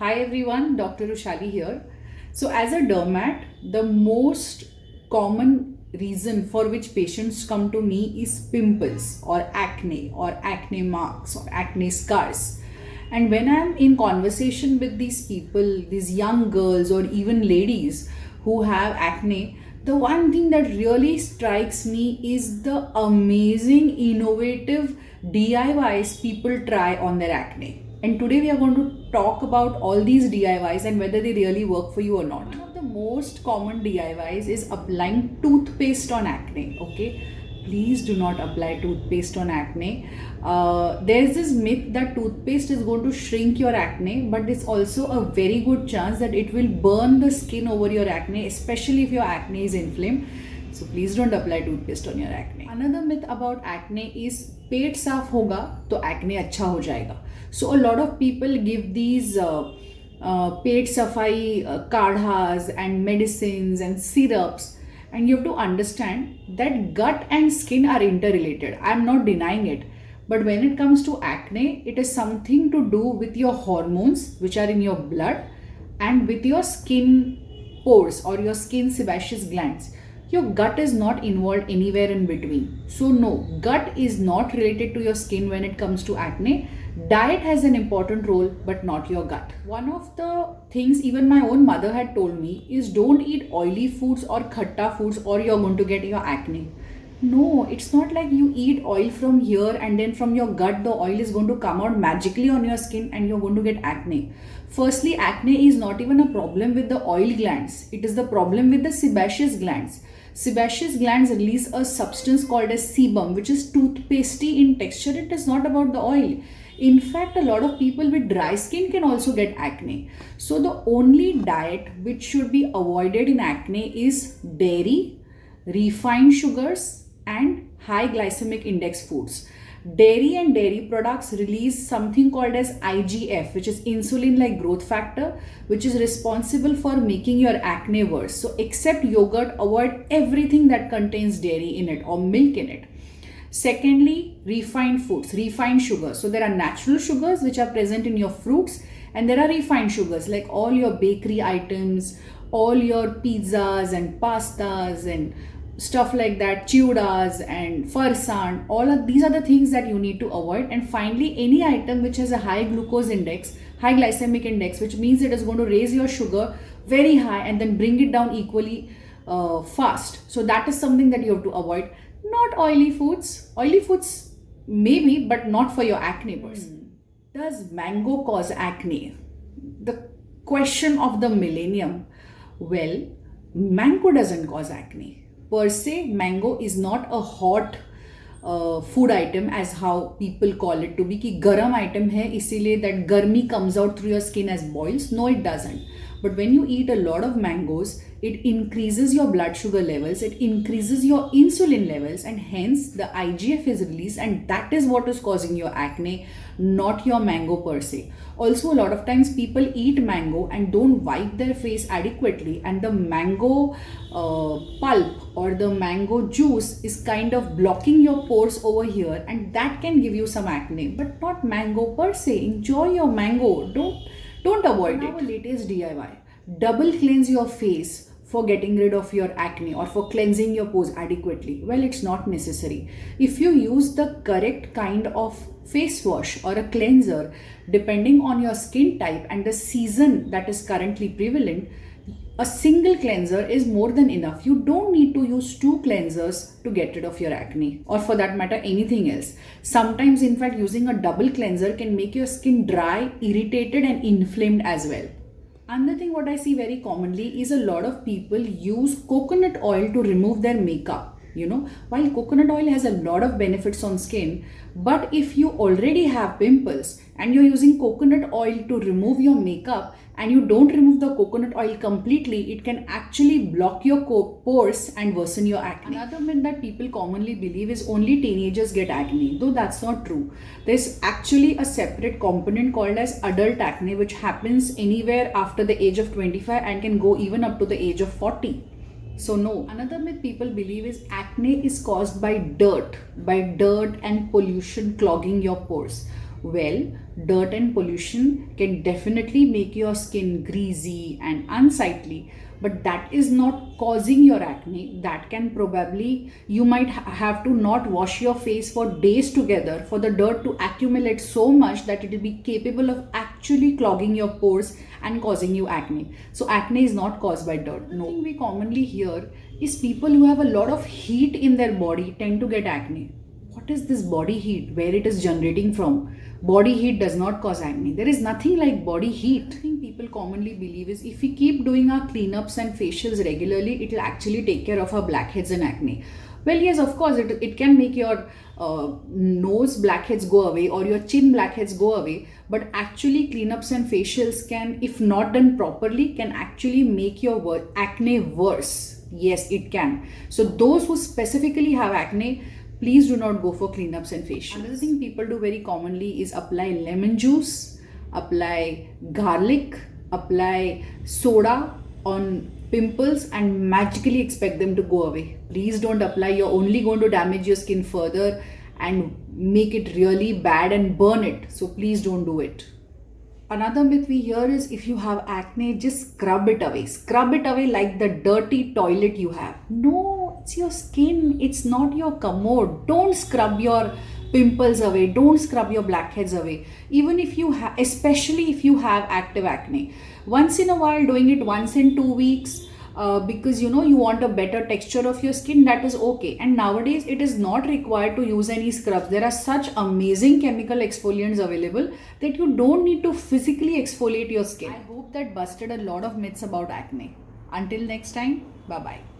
Hi everyone, Dr. Ushali here. So, as a dermat, the most common reason for which patients come to me is pimples or acne marks or acne scars. And when I'm in conversation with these people, these young girls or even ladies who have acne, the one thing that really strikes me is the amazing, innovative DIYs people try on their acne. And today we are going to talk about all these DIYs and whether they really work for you or not. One of the most common DIYs is applying toothpaste on acne. Okay, please do not apply toothpaste on acne. There's this myth that toothpaste is going to shrink your acne, but it's also a very good chance that it will burn the skin over your acne, especially if your acne is inflamed. So please don't apply toothpaste on your acne. Another myth about acne is पेट साफ होगा तो acne अच्छा हो जाएगा. So a lot of people give these पेट सफाई kadhas and medicines and syrups, and you have to understand that gut and skin are interrelated. I'm not denying it, but when it comes to acne, it is something to do with your hormones which are in your blood and with your skin pores or your skin sebaceous glands. Your gut is not involved anywhere in between. So no, gut is not related to your skin when it comes to acne. Diet has an important role, but not your gut. One of the things even my own mother had told me is don't eat oily foods or khatta foods or you're going to get your acne. No, it's not like you eat oil from here and then from your gut the oil is going to come out magically on your skin and you're going to get acne. Firstly, acne is not even a problem with the oil glands. It is the problem with the sebaceous glands. Sebaceous glands release a substance called as sebum, which is toothpastey in texture. It is not about the oil. In fact, a lot of people with dry skin can also get acne. So the only diet which should be avoided in acne is dairy, refined sugars, and high glycemic index foods. Dairy and dairy products release something called as IGF, which is insulin like growth factor, which is responsible for making your acne worse. So except yogurt, avoid everything that contains dairy in it or milk in it. Secondly, refined foods, refined sugars. So there are natural sugars which are present in your fruits, and there are refined sugars like all your bakery items, all your pizzas and pastas and stuff like that, chewdas and farsan. All of these are the things that you need to avoid. And finally, any item which has a high glucose index, high glycemic index, which means it is going to raise your sugar very high and then bring it down equally fast. So that is something that you have to avoid. Not oily foods. Oily foods maybe, but not for your acne person. Does mango cause acne? The question of the millennium. Well, mango doesn't cause acne. Per se, mango is not a hot food item as how people call it to be कि garam item है इसीलिए that गर्मी comes out through your skin as boils. No, it doesn't. But when you eat a lot of mangoes, it increases your blood sugar levels, it increases your insulin levels, and hence the IGF is released, and that is what is causing your acne, not your mango per se. Also, a lot of times people eat mango and don't wipe their face adequately, and the mango pulp or the mango juice is kind of blocking your pores over here, and that can give you some acne, but not mango per se. Enjoy your mango. Don't avoid it. Our latest DIY. Double cleanse your face for getting rid of your acne or for cleansing your pores adequately. Well, it's not necessary. If you use the correct kind of face wash or a cleanser, depending on your skin type and the season that is currently prevalent, a single cleanser is more than enough. You don't need to use two cleansers to get rid of your acne or for that matter anything else. Sometimes in fact using a double cleanser can make your skin dry, irritated and inflamed as well. Another thing what I see very commonly is a lot of people use coconut oil to remove their makeup. While coconut oil has a lot of benefits on skin, but if you already have pimples and you're using coconut oil to remove your makeup and you don't remove the coconut oil completely, it can actually block your pores and worsen your acne. Another myth that people commonly believe is only teenagers get acne, though that's not true. There's actually a separate component called as adult acne, which happens anywhere after the age of 25 and can go even up to the age of 40. So no. Another myth people believe is acne is caused by dirt and pollution clogging your pores. Well, dirt and pollution can definitely make your skin greasy and unsightly, but that is not causing your acne. That can probably, you might have to not wash your face for days together for the dirt to accumulate so much that it will be capable of actually clogging your pores and causing you acne. So acne is not caused by dirt. No. Thing we commonly hear is people who have a lot of heat in their body tend to get acne. What is this body heat? Where it is generating from? Body heat does not cause acne. There is nothing like body heat. The thing people commonly believe is if we keep doing our cleanups and facials regularly, it will actually take care of our blackheads and acne. Well, yes, of course, it can make your nose blackheads go away or your chin blackheads go away, but actually cleanups and facials can, if not done properly, can actually make your acne worse. Yes, it can. So those who specifically have acne, please do not go for cleanups and facials. Another thing people do very commonly is apply lemon juice, apply garlic, apply soda on pimples and magically expect them to go away. Please don't apply. You're only going to damage your skin further and make it really bad and burn it. So please don't do it. Another myth we hear is if you have acne, just scrub it away. Scrub it away like the dirty toilet you have. No, it's your skin. It's not your commode. Don't scrub your pimples away. Don't scrub your blackheads away. Even if you have, especially if you have active acne. Once in a while, doing it once in 2 weeks, because you want a better texture of your skin, that is okay. And nowadays it is not required to use any scrubs. There are such amazing chemical exfoliants available that you don't need to physically exfoliate your skin. I hope that busted a lot of myths about acne. Until next time, bye bye.